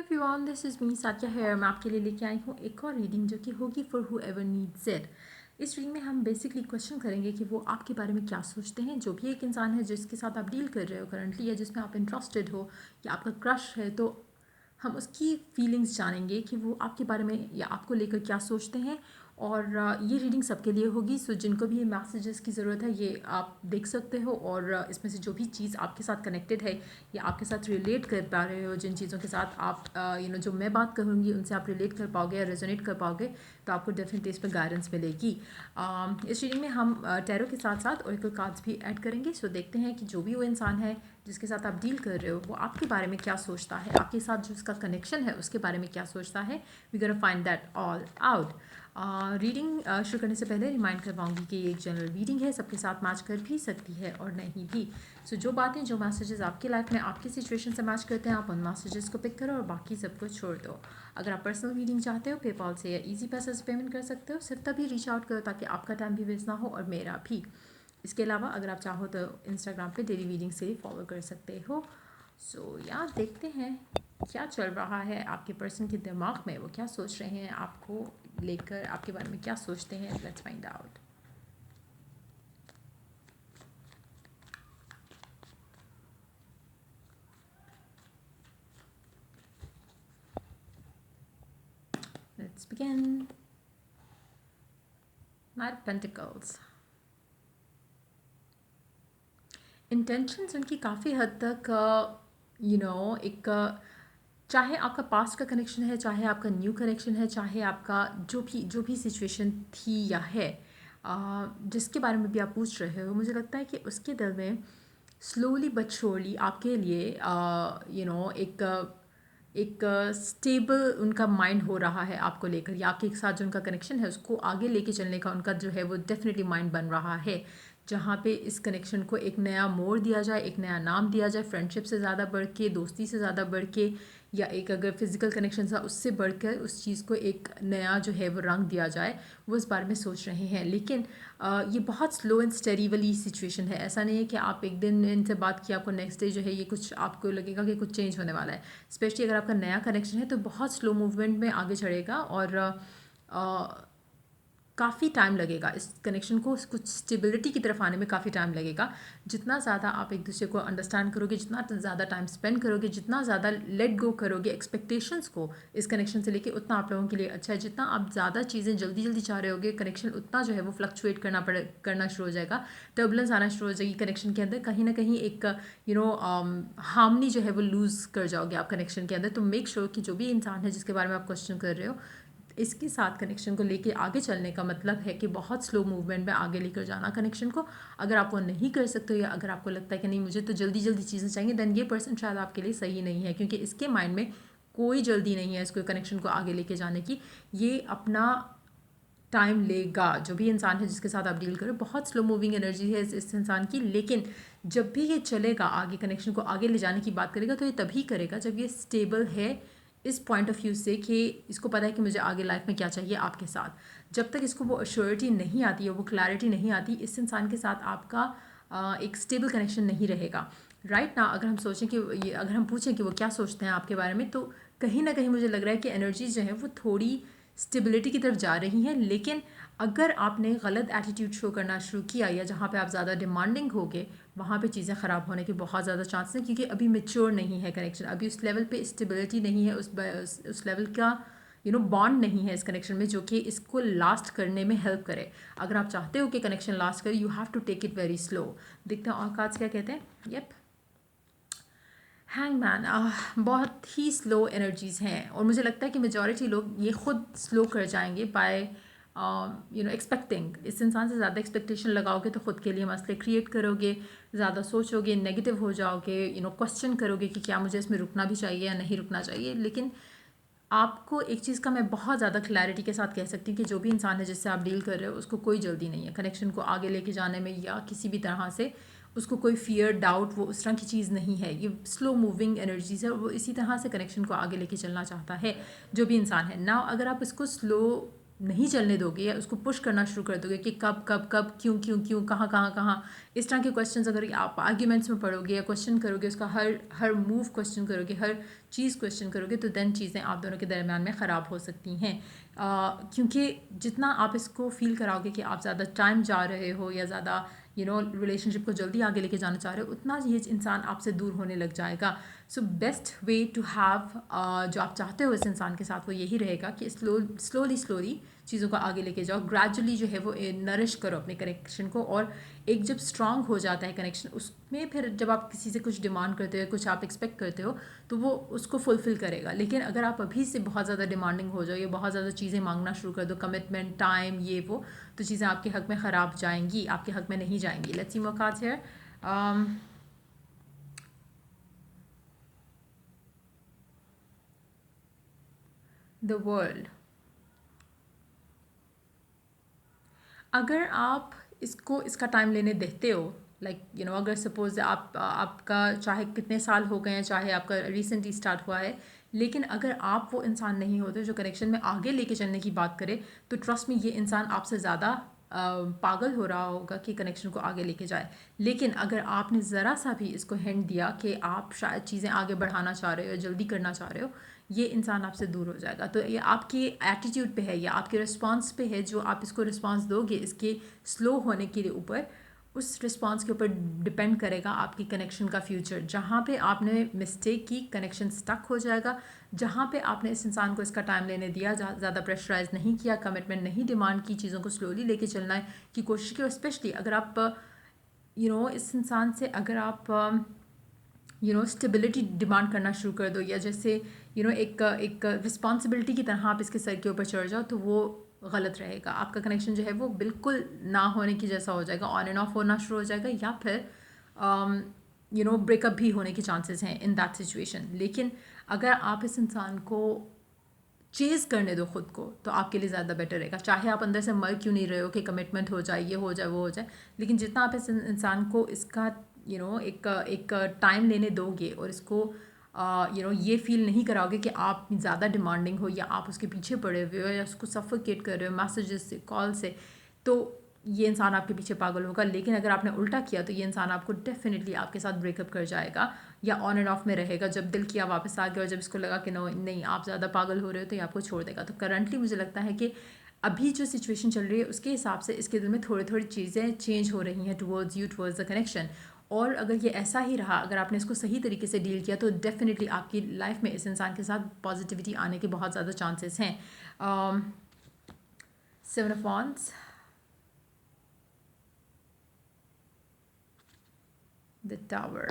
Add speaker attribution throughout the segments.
Speaker 1: Everyone, this is me Sathiya here. मैं आपके लिए लेके आई हूँ एक और रीडिंग जो कि होगी for who ever needs it. इस रीडिंग में हम बेसिकली क्वेश्चन करेंगे कि वो आपके बारे में क्या सोचते हैं। जो भी एक इंसान है जिसके साथ आप डील कर रहे हो करंटली, या जिसमें आप इंटरेस्टेड हो, या आपका क्रश है, तो हम उसकी फीलिंग्स जानेंगे कि वो आपके बारे में या आपको लेकर क्या सोचते हैं। और ये रीडिंग सबके लिए होगी, सो जिनको भी ये मैसेजेस की ज़रूरत है ये आप देख सकते हो। और इसमें से जो भी चीज़ आपके साथ कनेक्टेड है या आपके साथ रिलेट कर पा रहे हो, जिन चीज़ों के साथ आप जो मैं बात करूँगी उनसे आप रिलेट कर पाओगे या रेजोनेट कर पाओगे, तो आपको डेफिनेटली इस पर गाइडेंस मिलेगी। इस रीडिंग में हम टैरो के साथ साथ ओरेकल कार्ड्स भी ऐड करेंगे। सो देखते हैं कि जो भी वो इंसान है जिसके साथ आप डील कर रहे हो वो आपके बारे में क्या सोचता है, आपके साथ जो उसका कनेक्शन है उसके बारे में क्या सोचता है। We gonna find that all out. Reading शुरू करने से पहले रिमाइंड करवाऊंगी कि ये एक जनरल रीडिंग है, सबके साथ मैच कर भी सकती है और नहीं भी। सो जो बातें, जो मैसेजेस आपकी लाइफ में आपकी सिचुएशन से मैच करते हैं, आप उन मैसेजेस को पिक करो और बाकी सबको छोड़ दो। अगर आप पर्सनल रीडिंग चाहते हो, पेपॉल से या ईजी पैसे से पेमेंट कर सकते हो। सिर्फ तभी रीच आउट करो ताकि आपका टाइम भी वेस्ट ना हो और मेरा भी। इसके अलावा अगर आप चाहो तो इंस्टाग्राम पे डेली रीडिंग से फॉलो कर सकते हो। सो यार देखते हैं क्या चल रहा है आपके पर्सन के दिमाग में, वो क्या सोच रहे हैं, आपको लेकर आपके बारे में क्या सोचते हैं। Let's find out. Let's begin. Night of pentacles. Intentions उनकी काफ़ी हद तक एक चाहे आपका पास्ट का कनेक्शन है, चाहे आपका न्यू कनेक्शन है, चाहे आपका जो भी सिचुएशन थी या है, जिसके बारे में भी आप पूछ रहे हो, मुझे लगता है कि उसके दिल में स्लोली बट श्योरली आपके लिए एक स्टेबल उनका माइंड हो रहा है आपको लेकर, या आपके साथ जो उनका कनेक्शन है उसको आगे लेके चलने का उनका जो है वो डेफिनेटली माइंड बन रहा है। जहाँ पे इस कनेक्शन को एक नया मोड़ दिया जाए, एक नया नाम दिया जाए, फ्रेंडशिप से ज़्यादा बढ़ के, दोस्ती से ज़्यादा बढ़ के, या एक अगर फिज़िकल कनेक्शन था उससे बढ़कर उस चीज़ को एक नया जो है वो रंग दिया जाए, वो इस बारे में सोच रहे हैं। लेकिन ये बहुत स्लो एंड स्टेडी वाली सिचुएशन है। ऐसा नहीं है कि आप एक दिन इनसे बात किया, आपको नेक्स्ट डे जो है ये कुछ आपको लगेगा कि कुछ चेंज होने वाला है। स्पेशली अगर आपका नया कनेक्शन है तो बहुत स्लो मूवमेंट में आगे चढ़ेगा और काफ़ी टाइम लगेगा इस कनेक्शन को कुछ स्टेबिलिटी की तरफ आने में, काफ़ी टाइम लगेगा। जितना ज़्यादा आप एक दूसरे को अंडरस्टैंड करोगे, जितना ज़्यादा टाइम स्पेंड करोगे, जितना ज़्यादा लेट गो करोगे एक्सपेक्टेशंस को इस कनेक्शन से लेके, उतना आप लोगों के लिए अच्छा है। जितना आप ज़्यादा चीज़ें जल्दी जल्दी चाह रहे होगे, कनेक्शन उतना जो है वो फ्लक्चुएट करना शुरू हो जाएगा, टर्बुलेंस आना शुरू हो जाएगी कनेक्शन के अंदर। कहीं ना कहीं एक हार्मनी जो है वो लूज़ कर जाओगे आप कनेक्शन के अंदर। तो मेक श्योर कि जो भी इंसान है जिसके बारे में आप क्वेश्चन कर रहे हो, इसके साथ कनेक्शन को लेके आगे चलने का मतलब है कि बहुत स्लो मूवमेंट में आगे लेकर जाना कनेक्शन को। अगर आप वो नहीं कर सकते हो, या अगर आपको लगता है कि नहीं मुझे तो जल्दी जल्दी चीज़ें चाहिए, देन ये पर्सन शायद आपके लिए सही नहीं है, क्योंकि इसके माइंड में कोई जल्दी नहीं है इसको कनेक्शन को आगे लेके जाने की। ये अपना टाइम लेगा। जो भी इंसान है जिसके साथ आप डील करो, बहुत स्लो मूविंग एनर्जी है इस इंसान की, लेकिन जब भी ये चलेगा आगे, कनेक्शन को आगे ले जाने की बात करेगा, तो ये तभी करेगा जब ये स्टेबल है इस पॉइंट ऑफ व्यू से कि इसको पता है कि मुझे आगे लाइफ में क्या चाहिए आपके साथ। जब तक इसको वो अश्योरिटी नहीं आती है, वो क्लैरिटी नहीं आती, इस इंसान के साथ आपका एक स्टेबल कनेक्शन नहीं रहेगा। राइट ना, अगर हम सोचें कि अगर हम पूछें कि वो क्या सोचते हैं आपके बारे में, तो कहीं ना कहीं मुझे लग रहा है कि एनर्जीज जो है वो थोड़ी स्टेबिलिटी की तरफ जा रही हैं। लेकिन अगर आपने गलत एटीट्यूड शो करना शुरू किया, या जहाँ पे आप ज़्यादा डिमांडिंग होगे, वहाँ पे चीज़ें ख़राब होने के बहुत ज़्यादा चांस हैं, क्योंकि अभी मेच्योर नहीं है कनेक्शन, अभी उस लेवल पे स्टेबिलिटी नहीं है, उस लेवल का बॉन्ड नहीं है इस कनेक्शन में जो कि इसको लास्ट करने में हेल्प करे। अगर आप चाहते हो कि कनेक्शन लास्ट करे, you have to take it very slow. देखते हैं और कार्ड्स क्या कहते हैं। Yep, hangman. बहुत ही स्लो एनर्जीज़ हैं, और मुझे लगता है कि मेजॉरिटी लोग ये खुद स्लो कर जाएंगे बाय एक्सपेक्टिंग। इस इंसान से ज़्यादा एक्सपेक्टेशन लगाओगे तो ख़ुद के लिए मसले क्रिएट करोगे, ज़्यादा सोचोगे, नेगेटिव हो जाओगे, क्वेश्चन करोगे कि क्या मुझे इसमें रुकना भी चाहिए या नहीं रुकना चाहिए। लेकिन आपको एक चीज़ का मैं बहुत ज़्यादा क्लैरिटी के साथ कह सकती हूँ कि जो भी इंसान है जिससे आप डील कर रहे हो, उसको कोई जल्दी नहीं है कनेक्शन को आगे लेके जाने में, या किसी भी तरह से उसको कोई फियर, डाउट, वो उस तरह की चीज़ नहीं है। ये स्लो मूविंग एनर्जीज है, वो इसी तरह से कनेक्शन को आगे लेके चलना चाहता है जो भी इंसान है ना। अगर आप इसको स्लो नहीं चलने दोगे या उसको पुश करना शुरू कर दोगे कि कब कब कब क्यों क्यों क्यों कहाँ कहाँ कहाँ, इस तरह के क्वेश्चंस अगर आप आर्ग्यूमेंट्स में पढ़ोगे या क्वेश्चन करोगे, उसका हर हर मूव क्वेश्चन करोगे, हर चीज़ क्वेश्चन करोगे, तो देन चीज़ें आप दोनों के दरमियान में ख़राब हो सकती हैं। क्योंकि जितना आप इसको फील कराओगे कि आप ज़्यादा टाइम जा रहे हो या ज़्यादा रिलेशनशिप को जल्दी आगे लेके जाना चाह रहे हो, उतना ये इंसान आपसे दूर होने लग जाएगा। So best way to have जो आप चाहते हो इस इंसान के साथ वो यही रहेगा कि स्लोली चीज़ों को आगे लेके जाओ, ग्रेजुअली जो है वो नरिश करो अपने कनेक्शन को, और एक जब स्ट्रांग हो जाता है कनेक्शन, उसमें फिर जब आप किसी से कुछ डिमांड करते हो, कुछ आप एक्सपेक्ट करते हो, तो वो उसको फुलफ़िल करेगा। लेकिन अगर आप अभी से बहुत ज़्यादा डिमांडिंग हो जाओ या बहुत ज़्यादा चीज़ें मांगना शुरू कर दो, कमिटमेंट, टाइम, ये वो, तो चीज़ें आपके हक़ में ख़राब जाएंगी, आपके हक़ में नहीं जाएंगी। Let's see more cards here. The world. अगर आप इसको इसका टाइम लेने देते हो, अगर सपोज आपका चाहे कितने साल हो गए हैं, चाहे आपका रिसेंटली स्टार्ट हुआ है, लेकिन अगर आप वो इंसान नहीं होते जो कनेक्शन में आगे लेके चलने की बात करे, तो ट्रस्ट में ये इंसान आपसे ज़्यादा पागल हो रहा होगा कि कनेक्शन को आगे लेके जाए। लेकिन अगर आपने ज़रा सा भी इसको हिंट दिया कि आप शायद चीज़ें आगे बढ़ाना चाह रहे हो, जल्दी करना चाह रहे हो, ये इंसान आपसे दूर हो जाएगा। तो ये आपकी एटीट्यूड पे है या आपके रिस्पांस पे है, जो आप इसको रिस्पांस दोगे इसके स्लो होने के ऊपर, उस रिस्पांस के ऊपर डिपेंड करेगा आपकी कनेक्शन का फ्यूचर। जहाँ पे आपने मिस्टेक की, कनेक्शन स्टक हो जाएगा। जहाँ पे आपने इस इंसान को इसका टाइम लेने दिया, ज़्यादा प्रेशराइज नहीं किया, कमिटमेंट नहीं डिमांड की, चीज़ों को स्लोली लेके चलना की कोशिश की, और स्पेशली अगर आप इस इंसान से अगर आप स्टेबिलिटी डिमांड करना शुरू कर दो, या जैसे एक रिस्पॉन्सिबिलिटी की तरह आप इसके सर के ऊपर चढ़ जाओ, तो वो गलत रहेगा। आपका कनेक्शन जो है वो बिल्कुल ना होने की जैसा हो जाएगा, ऑन एंड ऑफ होना शुरू हो जाएगा, या फिर ब्रेकअप भी होने के चांसेस हैं इन दैट सिचुएशन। लेकिन अगर आप इस इंसान को चेज़ करने दो खुद को, तो आपके लिए ज़्यादा बेटर रहेगा। चाहे आप अंदर से मर क्यों नहीं रहे हो कि कमिटमेंट हो जाए, ये हो जाए, वो हो जाए, लेकिन जितना आप इस इंसान को इसका एक टाइम लेने दोगे, और इसको ये फील नहीं कराओगे कि आप ज़्यादा डिमांडिंग हो या आप उसके पीछे पड़े हुए हो या उसको सफोकेट कर रहे हो मैसेजेस से, कॉल से, तो ये इंसान आपके पीछे पागल होगा। लेकिन अगर आपने उल्टा किया, तो ये इंसान आपको डेफिनेटली आपके साथ ब्रेकअप कर जाएगा या ऑन एंड ऑफ में रहेगा। जब दिल किया वापस आ गया, और जब इसको लगा कि नहीं आप ज़्यादा पागल हो रहे हो, तो ये आपको छोड़ देगा। तो करंटली मुझे लगता है कि अभी जो सिचुएशन चल रही है उसके हिसाब से इसके दिल में थोड़ी थोड़ी चीज़ें चेंज हो रही हैं towards you, towards the connection. और अगर ये ऐसा ही रहा, अगर आपने इसको सही तरीके से डील किया, तो डेफिनेटली आपकी लाइफ में इस इंसान के साथ पॉजिटिविटी आने के बहुत ज़्यादा चांसेस हैं। 7 of Wands, the Tower.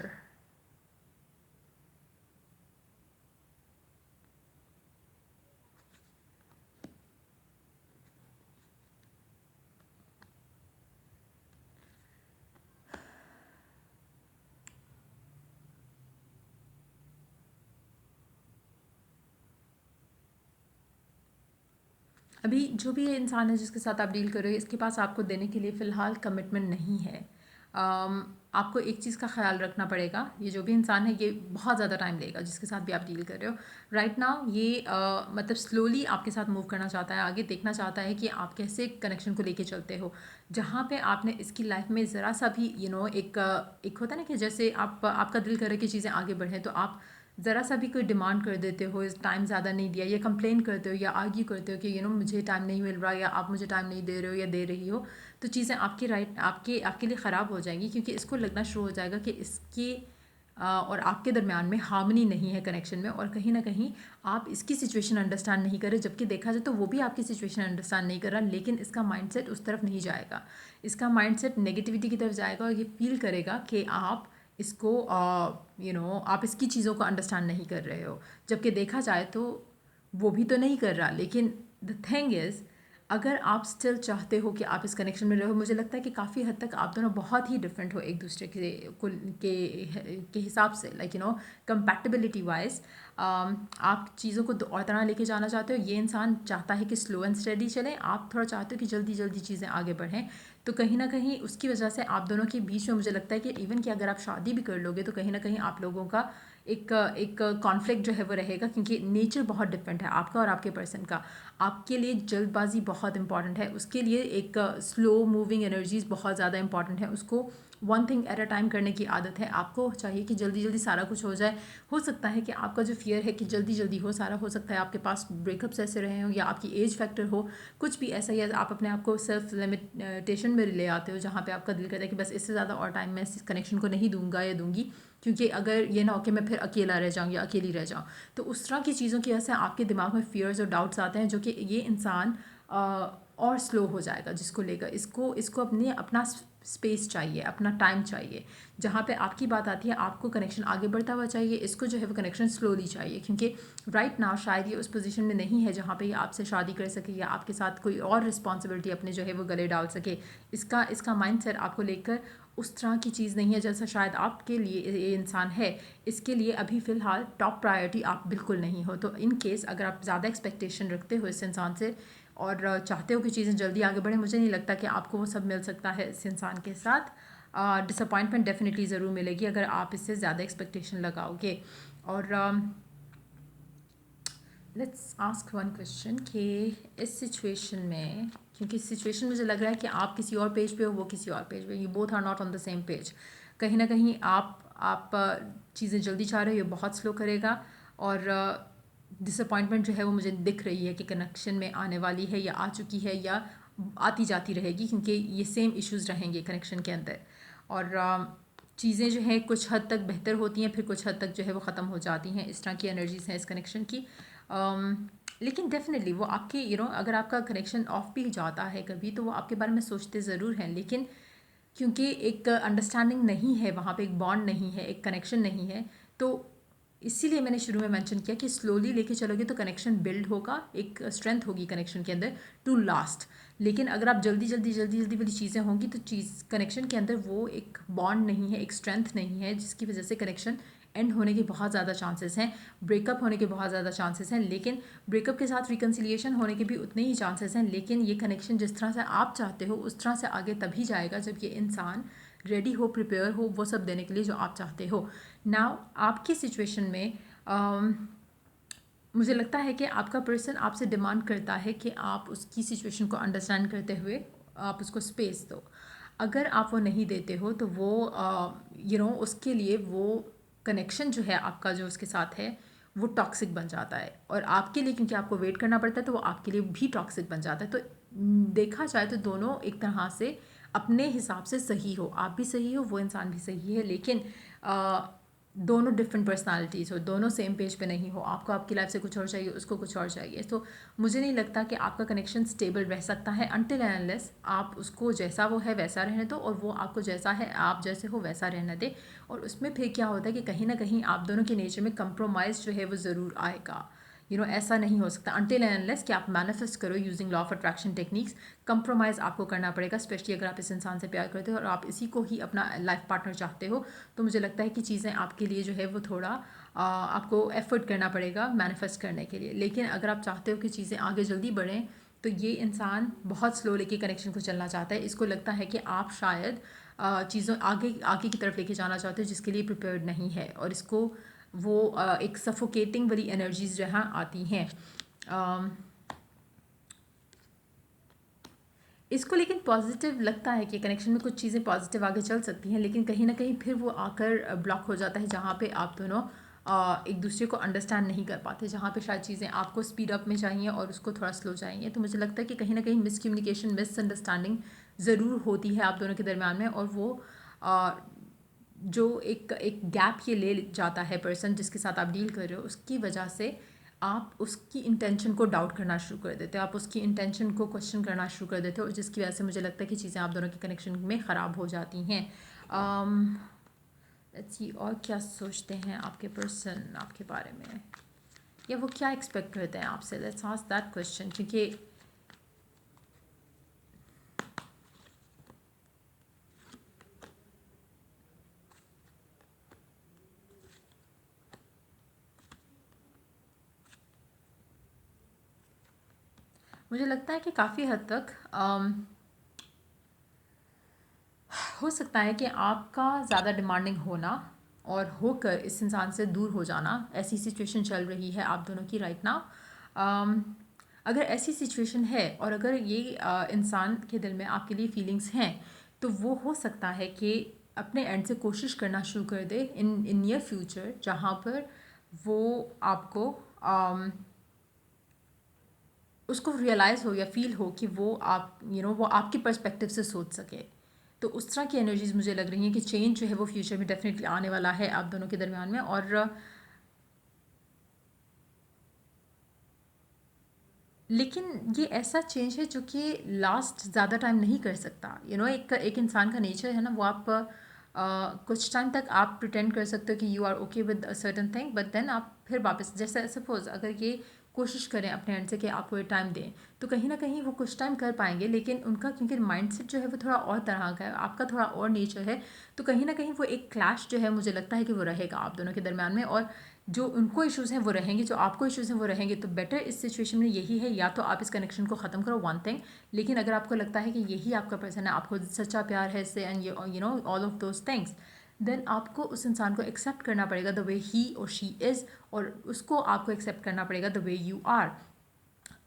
Speaker 1: अभी जो भी ये इंसान है जिसके साथ आप डील कर रहे हो, इसके पास आपको देने के लिए फ़िलहाल कमिटमेंट नहीं है। आपको एक चीज़ का ख्याल रखना पड़ेगा, ये जो भी इंसान है ये बहुत ज़्यादा टाइम लेगा, जिसके साथ भी आप डील कर रहे हो राइट नाउ। ये मतलब स्लोली आपके साथ मूव करना चाहता है, आगे देखना चाहता है कि आप कैसे कनेक्शन को लेके चलते हो। जहाँ पे आपने इसकी लाइफ में ज़रा सा भी एक होता है ना कि जैसे आपका दिल करे कि चीज़ें आगे बढ़ें, तो आप ज़रा सा भी कोई डिमांड कर देते हो, इस टाइम ज़्यादा नहीं दिया, या कंप्लेन करते हो या आर्ग्यू करते हो कि मुझे टाइम नहीं मिल रहा, या आप मुझे टाइम नहीं दे रहे हो या दे रही हो, तो चीज़ें आपके आपके लिए ख़राब हो जाएंगी। क्योंकि इसको लगना शुरू हो जाएगा कि इसके और आपके दरमियान में हार्मनी नहीं है कनेक्शन में, और कहीं ना कहीं आप इसकी सिचुएशन अंडरस्टैंड नहीं कर रहे। जबकि देखा जाए तो वो भी आपकी सिचुएशन अंडरस्टैंड नहीं कर रहा, लेकिन इसका माइंडसेट उस तरफ नहीं जाएगा। इसका माइंडसेट नेगेटिविटी की तरफ जाएगा, और ये फील करेगा कि आप इसको आप इसकी चीज़ों को अंडरस्टैंड नहीं कर रहे हो। जबकि देखा जाए तो वो भी तो नहीं कर रहा। लेकिन द थिंग इज़, अगर आप स्टिल चाहते हो कि आप इस कनेक्शन में रहो, मुझे लगता है कि काफ़ी हद तक आप दोनों बहुत ही डिफरेंट हो एक दूसरे के हिसाब से, कंपैटिबिलिटी वाइज। आप चीज़ों को और तरह लेके जाना चाहते हो, ये इंसान चाहता है कि स्लो एंड स्टेडी चले, आप थोड़ा चाहते हो कि जल्दी जल्दी चीज़ें आगे बढ़ें। तो कहीं ना कहीं उसकी वजह से आप दोनों के बीच में मुझे लगता है कि इवन कि अगर आप शादी भी कर लोगे, तो कहीं ना कहीं आप लोगों का एक कॉन्फ्लिक्ट जो है वो रहेगा, क्योंकि नेचर बहुत डिफरेंट है आपका और आपके पर्सन का। आपके लिए जल्दबाजी बहुत इंपॉर्टेंट है, उसके लिए एक स्लो मूविंग एनर्जीज बहुत ज़्यादा इंपॉर्टेंट है। उसको one thing at a time करने की आदत है। आपको चाहिए कि जल्दी जल्दी सारा कुछ हो जाए। हो सकता है कि आपका जो फियर है कि जल्दी जल्दी हो सारा, हो सकता है आपके पास ब्रेकअप्स ऐसे रहे हो या आपकी एज फैक्टर हो, कुछ भी ऐसा, या आप अपने आप को सेल्फ लिमिटेशन में ले आते हो जहाँ पे आपका दिल करता है कि बस इससे ज़्यादा और टाइम मैं इस कनेक्शन को नहीं दूंगा या दूंगी, क्योंकि अगर ये ना हो कि मैं फिर अकेला रह जाऊँ या अकेली रह जाऊँ। तो उस तरह की चीज़ों की वजह से आपके दिमाग में फियर्स और डाउट्स आते हैं, जो कि ये इंसान और स्लो हो जाएगा जिसको लेकर। इसको इसको अपना स्पेस चाहिए, अपना टाइम चाहिए। जहाँ पे आपकी बात आती है आपको कनेक्शन आगे बढ़ता हुआ चाहिए, इसको जो है वो कनेक्शन स्लोली चाहिए, क्योंकि राइट नाउ शायद ये उस पोजीशन में नहीं है जहाँ पे ये आपसे शादी कर सके या आपके साथ कोई और रिस्पॉन्सिबिलिटी अपने जो है वो गले डाल सके। इसका माइंडसेट आपको लेकर उस तरह की चीज़ नहीं है जैसा शायद आपके लिए ये इंसान है। इसके लिए अभी फ़िलहाल टॉप प्रायोरिटी आप बिल्कुल नहीं हो। तो इन केस अगर आप ज़्यादा एक्सपेक्टेशन रखते हो इस इंसान से और चाहते हो कि चीज़ें जल्दी आगे बढ़ें, मुझे नहीं लगता कि आपको वो सब मिल सकता है इस इंसान के साथ। डिसअपॉइंटमेंट डेफिनेटली ज़रूर मिलेगी अगर आप इससे ज़्यादा एक्सपेक्टेशन लगाओगे। और लेट्स आस्क वन क्वेश्चन कि इस सिचुएशन में, क्योंकि सिचुएशन मुझे लग रहा है कि आप किसी और पेज पे हो, वो किसी और पेज पे, you both are not on the same page. कहीं ना कहीं आप चीज़ें जल्दी चाह रहे हो, ये बहुत स्लो करेगा। और डिसअपॉइंटमेंट जो है वो मुझे दिख रही है कि कनेक्शन में आने वाली है या आ चुकी है या आती जाती रहेगी, क्योंकि ये सेम इश्यूज़ रहेंगे कनेक्शन के अंदर। और चीज़ें जो हैं कुछ हद तक बेहतर होती हैं, फिर कुछ हद तक जो है वो ख़त्म हो जाती हैं। इस तरह की एनर्जीज हैं इस कनेक्शन की। लेकिन डेफिनेटली वो आपके अगर आपका कनेक्शन ऑफ भी जाता है कभी, तो वो आपके बारे में सोचते ज़रूर हैं, लेकिन क्योंकि एक अंडरस्टैंडिंग नहीं है वहाँ पे, एक बॉन्ड नहीं है, एक कनेक्शन नहीं है, तो इसीलिए मैंने शुरू में मेंशन किया कि स्लोली लेके चलोगे तो कनेक्शन बिल्ड होगा, एक स्ट्रेंथ होगी कनेक्शन के अंदर टू लास्ट। लेकिन अगर आप जल्दी जल्दी जल्दी जल्दी वाली चीज़ें होंगी तो कनेक्शन के अंदर वो एक बॉन्ड नहीं है, एक स्ट्रेंथ नहीं है, जिसकी वजह से कनेक्शन एंड होने के बहुत ज़्यादा चांसेस हैं, ब्रेकअप होने के बहुत ज़्यादा चांसेस हैं। लेकिन ब्रेकअप के साथ रिकन्सिलिएशन होने के भी उतने ही चांसेस हैं। लेकिन ये कनेक्शन जिस तरह से आप चाहते हो उस तरह से आगे तभी जाएगा जब ये इंसान रेडी हो, प्रिपेयर हो वो सब देने के लिए जो आप चाहते हो। नाउ आपकी सिचुएशन में मुझे लगता है कि आपका पर्सन आपसे डिमांड करता है कि आप उसकी सिचुएशन को अंडरस्टैंड करते हुए आप उसको स्पेस दो। अगर आप वो नहीं देते हो तो वो उसके लिए वो कनेक्शन जो है आपका जो उसके साथ है वो टॉक्सिक बन जाता है, और आपके लिए क्योंकि आपको वेट करना पड़ता है तो वो आपके लिए भी टॉक्सिक बन जाता है। तो देखा जाए तो दोनों एक तरह से अपने हिसाब से सही हो, आप भी सही हो, वो इंसान भी सही है, लेकिन दोनों डिफरेंट पर्सनालिटीज़ हो, दोनों सेम पेज पे नहीं हो। आपको आपकी लाइफ से कुछ और चाहिए, उसको कुछ और चाहिए। तो मुझे नहीं लगता कि आपका कनेक्शन स्टेबल रह सकता है अनटिल एंड अनलेस आप उसको जैसा वो है वैसा रहने दो, और वो आपको जैसा है आप जैसे हो वैसा रहने दे। और उसमें फिर क्या होता है कि कहीं ना कहीं आप दोनों के नेचर में कंप्रोमाइज़ जो है वो ज़रूर आएगा। ऐसा नहीं हो सकता अनटिल एंड अनलेस कि आप मैनिफेस्ट करो using law of attraction techniques. Compromise आपको करना पड़ेगा, स्पेशली अगर आप इस इंसान से प्यार करते हो और आप इसी को ही अपना लाइफ पार्टनर चाहते हो। तो मुझे लगता है कि चीज़ें आपके लिए जो है वो थोड़ा आपको एफर्ट करना पड़ेगा मैनिफेस्ट करने के लिए। लेकिन अगर आप चाहते हो कि चीज़ें आगे जल्दी बढ़ें तो ये इंसान बहुत स्लो लेके कनेक्शन को चलना चाहता है। इसको लगता है कि आप शायद चीज़ों आगे आगे की तरफ लेके जाना चाहते हो जिसके लिए प्रिपेयर्ड नहीं है, और इसको वो एक सफोकेटिंग वाली एनर्जीज जहाँ आती हैं। इसको लेकिन पॉजिटिव लगता है कि कनेक्शन में कुछ चीज़ें पॉजिटिव आगे चल सकती हैं, लेकिन कहीं ना कहीं फिर वो आकर ब्लॉक हो जाता है जहाँ पे आप दोनों एक दूसरे को अंडरस्टैंड नहीं कर पाते, जहाँ पे शायद चीज़ें आपको स्पीड अप में चाहिए और उसको थोड़ा स्लो चाहिए। तो मुझे लगता है कि कहीं ना कहीं मिसकम्युनिकेशन, मिसअंडरस्टैंडिंग ज़रूर होती है आप दोनों के दरम्यान में, और वो जो एक गैप ये ले जाता है पर्सन जिसके साथ आप डील कर रहे हो, उसकी वजह से आप उसकी इंटेंशन को डाउट करना शुरू कर देते हो, आप उसकी इंटेंशन को क्वेश्चन करना शुरू कर देते हो, जिसकी वजह से मुझे लगता है कि चीज़ें आप दोनों के कनेक्शन में ख़राब हो जाती हैं। लेट्स सी और क्या सोचते हैं आपके पर्सन आपके बारे में, या वो क्या एक्सपेक्ट करते हैं आपसे। लेट्स आस्क दैट क्वेश्चन, क्योंकि मुझे लगता है कि काफ़ी हद तक हो सकता है कि आपका ज़्यादा डिमांडिंग होना और होकर इस इंसान से दूर हो जाना, ऐसी सिचुएशन चल रही है आप दोनों की राइट नाउ। अगर ऐसी सिचुएशन है और अगर ये इंसान के दिल में आपके लिए फीलिंग्स हैं, तो वो हो सकता है कि अपने एंड से कोशिश करना शुरू कर दे इन नियर फ्यूचर, जहाँ पर वो आपको उसको रियलाइज़ हो या फील हो कि वो आप वो आपके पर्सपेक्टिव से सोच सके। तो उस तरह की एनर्जीज मुझे लग रही हैं कि चेंज जो है वो फ्यूचर में डेफिनेटली आने वाला है आप दोनों के दरमियान में। और लेकिन ये ऐसा चेंज है जो कि लास्ट ज़्यादा टाइम नहीं कर सकता। एक इंसान का नेचर है ना, वो आप कुछ टाइम तक आप प्रिटेंड कर सकते हो कि you are okay with a certain thing, but then आप फिर वापस, जैसे सपोज अगर ये कोशिश करें अपने एंड से कि आपको ये टाइम दें, तो कहीं ना कहीं वो कुछ टाइम कर पाएंगे, लेकिन उनका क्योंकि माइंडसेट जो है वो थोड़ा और तरह का है, आपका थोड़ा और नेचर है, तो कहीं ना कहीं वो एक क्लैश जो है मुझे लगता है कि वो रहेगा आप दोनों के दरमियान में। और जो उनको इश्यूज़ हैं वो रहेंगे, जो आपको इश्यूज़ हैं वो रहेंगे। तो बेटर इस सिचुएशन में यही है, या तो आप इस कनेक्शन को ख़त्म करो, वन थिंग। लेकिन अगर आपको लगता है कि यही आपका पर्सन है, आपको सच्चा प्यार है इससे, and you know all of those things, then आपको उस इंसान को एक्सेप्ट करना पड़ेगा द वे ही और शी इज़, और उसको आपको एक्सेप्ट करना पड़ेगा द वे यू आर।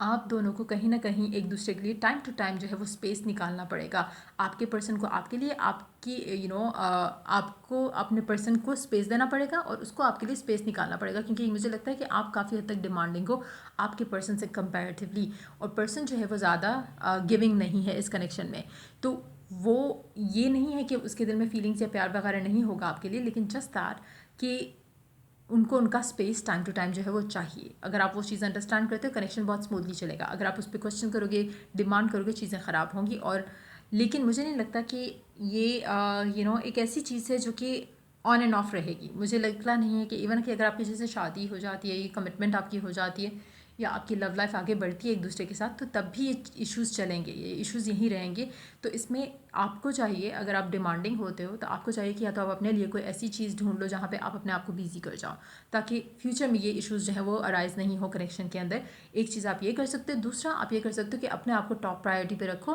Speaker 1: आप दोनों को कहीं ना कहीं एक दूसरे के लिए टाइम टू टाइम जो है वो स्पेस निकालना पड़ेगा। आपके पर्सन को आपके लिए, आपकी आपको अपने पर्सन को स्पेस देना पड़ेगा और उसको आपके लिए स्पेस निकालना पड़ेगा, क्योंकि मुझे लगता है कि आप काफ़ी हद तक डिमांडिंग हो आपके पर्सन से कंपैरेटिवली, और पर्सन जो है वो ज़्यादा गिविंग नहीं है इस कनेक्शन में। तो वो ये नहीं है कि उसके दिल में फीलिंग्स या प्यार वगैरह नहीं होगा आपके लिए, लेकिन जस्ट दैट कि उनको उनका स्पेस टाइम टू टाइम जो है वो चाहिए। अगर आप वो चीज़ अंडरस्टैंड करते हो, कनेक्शन बहुत स्मूथली चलेगा। अगर आप उस पर क्वेश्चन करोगे, डिमांड करोगे, चीज़ें ख़राब होंगी। और लेकिन मुझे नहीं लगता कि ये एक ऐसी चीज़ है जो कि ऑन एंड ऑफ रहेगी। मुझे लगता नहीं है कि इवन कि अगर आपकी जैसे शादी हो जाती है, ये कमिटमेंट आपकी हो जाती है, या आपकी लव लाइफ आगे बढ़ती है एक दूसरे के साथ, तो तब भी ये इश्यूज़ चलेंगे, ये इश्यूज़ यहीं रहेंगे। तो इसमें आपको चाहिए, अगर आप डिमांडिंग होते हो, तो आपको चाहिए कि या तो आप अपने लिए कोई ऐसी चीज़ ढूंढ लो जहाँ पे आप अपने आप को बिजी कर जाओ, ताकि फ्यूचर में ये इश्यूज़ जो है वो अराइज नहीं हो कनेक्शन के अंदर। एक चीज़ आप ये कर सकते हो। दूसरा आप ये कर सकते हो कि अपने आप को टॉप प्रायोरिटी पे रखो,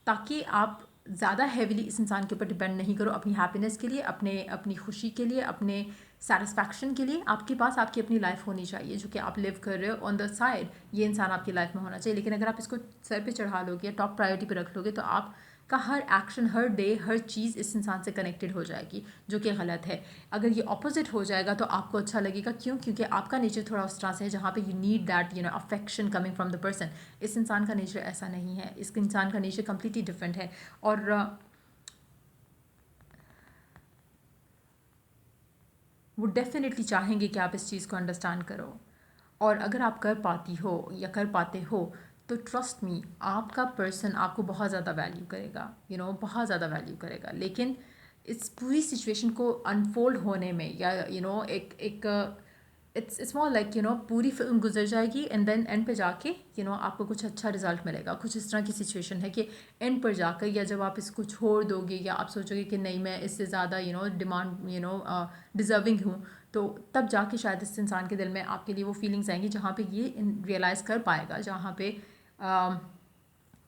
Speaker 1: ताकि आप ज़्यादा हैविली इस इंसान के ऊपर डिपेंड नहीं करो अपनी हैप्पीनेस के लिए, अपनी खुशी के लिए, अपने सेटिस्फैक्शन के लिए। आपके पास आपकी अपनी लाइफ होनी चाहिए जो कि आप लिव कर रहे हो ऑन द साइड, ये इंसान आपकी लाइफ में होना चाहिए। लेकिन अगर आप इसको सर पे चढ़ा लोगे या टॉप प्रायोरिटी पे रख लोगे, तो आपका हर एक्शन, हर डे, हर चीज़ इस इंसान से कनेक्टेड हो जाएगी, जो कि गलत है। अगर ये ऑपोजिट हो जाएगा तो आपको अच्छा लगेगा। क्यों? क्योंकि आपका नेचर थोड़ा उस तरह से है जहाँ पे you need that affection coming from the person. इस इंसान का नेचर ऐसा नहीं है, इस इंसान का नेचर कम्प्लीटली डिफरेंट है। और वो डेफिनेटली चाहेंगे कि आप इस चीज़ को अंडरस्टैंड करो। और अगर आप कर पाती हो या कर पाते हो, तो ट्रस्ट मी, आपका पर्सन आपको बहुत ज़्यादा वैल्यू करेगा, बहुत ज़्यादा वैल्यू करेगा। लेकिन इस पूरी सिचुएशन को अनफोल्ड होने में, या एक एक इट्स मोर लाइक पूरी फिल्म गुजर जाएगी, एंड देन एंड पे जाके आपको कुछ अच्छा रिजल्ट मिलेगा। कुछ इस तरह की सिचुएशन है कि एंड पर जाकर, या जब आप इसको छोड़ दोगे, या आप सोचोगे कि नहीं मैं इससे ज़्यादा डिमांड डिज़र्विंग हूँ, तो तब जाके शायद इस इंसान के दिल में आपके लिए वो फीलिंग्स आएंगी, जहाँ पे ये रियलाइज़ कर पाएगा, जहाँ पे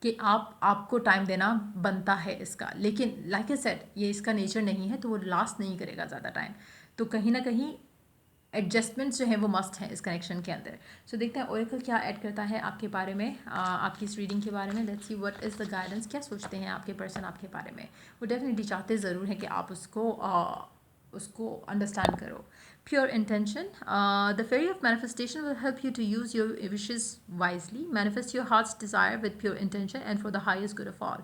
Speaker 1: कि आपको टाइम देना बनता है इसका। लेकिन लाइक ए सेड, ये इसका नेचर नहीं है, तो वो लास्ट नहीं करेगा ज़्यादा टाइम। तो कहीं ना कहीं एडजस्टमेंट्स जो हैं वो मस्ट हैं इस कनेक्शन के अंदर। सो देखते हैं ओरेकल क्या ऐड करता है आपके बारे में, आपकी इस रीडिंग के बारे में। Let's see what is the guidance. क्या सोचते हैं आपके पर्सन आपके बारे में? वो डेफिनेटली चाहते ज़रूर हैं कि आप उसको अंडरस्टैंड करो। Pure intention. The fairy of manifestation will help you to use your wishes wisely. Manifest your heart's desire with pure intention and for the highest good of all.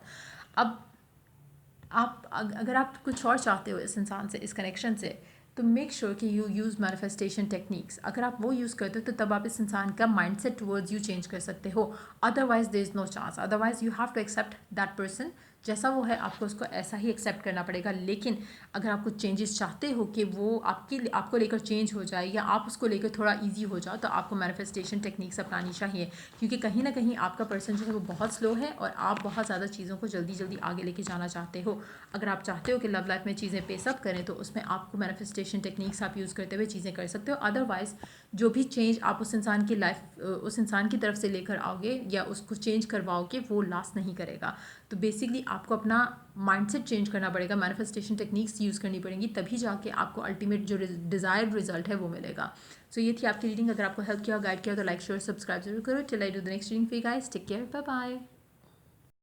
Speaker 1: अब अगर आप कुछ और चाहते हो इस इंसान से, इस कनेक्शन से, तो मेक श्योर कि यू यूज़ मैनिफेस्टेशन टेक्निक्स। अगर आप वो यूज़ करते हो, तो तब आप इस इंसान का माइंडसेट टुवर्ड्स यू चेंज कर सकते हो। Otherwise there is no chance. Otherwise you have to accept that person जैसा वो है, आपको उसको ऐसा ही एक्सेप्ट करना पड़ेगा। लेकिन अगर आप कुछ चेंजेस चाहते हो कि वो आपको लेकर चेंज हो जाए, या आप उसको लेकर थोड़ा ईजी हो जाओ, तो आपको मैनिफेस्टेशन टेक्निक्स अपनानी चाहिए। क्योंकि कहीं ना कहीं आपका पर्सन जो है वो बहुत स्लो है, और आप बहुत ज़्यादा चीज़ों को जल्दी जल्दी आगे लेके जाना चाहते हो। अगर आप चाहते हो कि लव लाइफ में चीज़ें पेसअप करें, तो उसमें आपको मैनिफेस्टेशन टेक्निक्स आप यूज़ करते हुए चीज़ें कर सकते हो। अदरवाइज़ जो भी चेंज आप उस इंसान की लाइफ, उस इंसान की तरफ से लेकर आओगे या उसको चेंज करवाओगे, वो लास्ट नहीं करेगा। तो बेसिकली आपको अपना माइंडसेट चेंज करना पड़ेगा, मैनिफेस्टेशन टेक्निक्स यूज़ करनी पड़ेंगी, तभी जाके आपको अल्टीमेट जो डिज़ायर्ड रिजल्ट है वो मिलेगा। सो ये थी आपकी रीडिंग। अगर आपको हेल्प किया, गाइड किया तो लाइक शेयर सब्सक्राइब जरूर करो। Till I do the next reading for you guys, take care, bye bye.